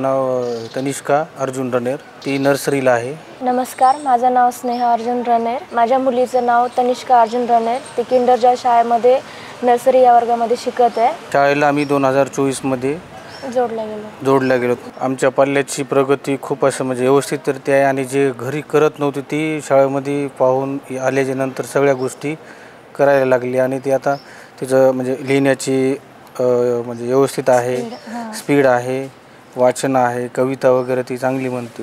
नाव तनिष्का अर्जुन रनेर, ती नर्सरीला आहे. नमस्कार, माझं नाव स्नेहा अर्जुन रनेर. माझ्या मुलीचं नाव तनिष्का अर्जुन रनेर. ती किंडर जॉय शाळेमध्ये नर्सरी या वर्गामध्ये शिकत आहे. शाळेला आम्ही 2024मध्ये जोडल्या गेलो. आमच्या पाल्याची प्रगती खूप असं म्हणजे व्यवस्थितरित्या आहे आणि जे घरी करत नव्हती ती शाळेमध्ये पाहून आल्याच्या नंतर सगळ्या गोष्टी करायला लागली आणि ती आता तिचं म्हणजे लिहिण्याची म्हणजे व्यवस्थित आहे, स्पीड आहे, वाचन आहे, कविता वगैरे ती चांगली म्हणते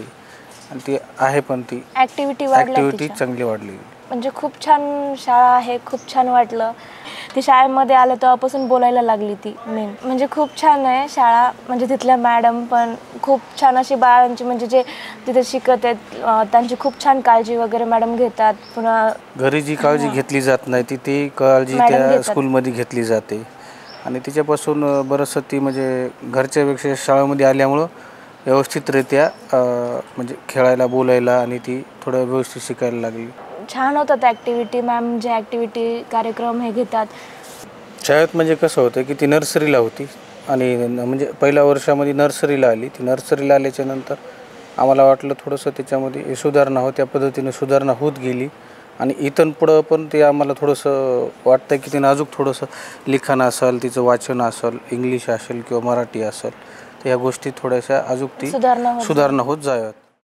आणि ती आहे पण ती ॲक्टिव्हिटी चांगली वाढली. म्हणजे खूप छान शाळा आहे, खूप छान वाटलं. ती शाळेमध्ये आलं तेव्हापासून बोलायला लागली ती मेन. म्हणजे खूप छान आहे शाळा. म्हणजे तिथल्या मॅडम पण खूप छान अशी बाळांची म्हणजे जे तिथे शिकत आहेत त्यांची खूप छान काळजी वगैरे मॅडम घेतात. पुन्हा घरी जी काळजी घेतली जात नाही ती काळजी त्या स्कूलमध्ये घेतली जाते आणि तिच्यापासून बरंचसं ती म्हणजे घरच्यापेक्षा शाळेमध्ये आल्यामुळं व्यवस्थितरित्या म्हणजे खेळायला बोलायला आणि ती थोडं व्यवस्थित शिकायला लागली. छान होतात ॲक्टिव्हिटी. मॅम जे ॲक्टिव्हिटी कार्यक्रम हे घेतात शाळेत. म्हणजे कसं होतं की ती नर्सरीला होती आणि म्हणजे पहिल्या वर्षामध्ये नर्सरीला आली. ती नर्सरीला आल्याच्या नंतर आम्हाला वाटलं थोडंसं त्याच्यामध्ये सुधारणा हो, त्या पद्धतीने सुधारणा होत गेली आणि इथून पुढं पण ते आम्हाला थोडंसं वाटतं की तिनं अजून थोडंसं लिखाण असेल, तिचं वाचन असेल, इंग्लिश असेल किंवा मराठी असेल, तर ह्या गोष्टी थोड्याशा अजून ती सुधारणा होत जाव्यात.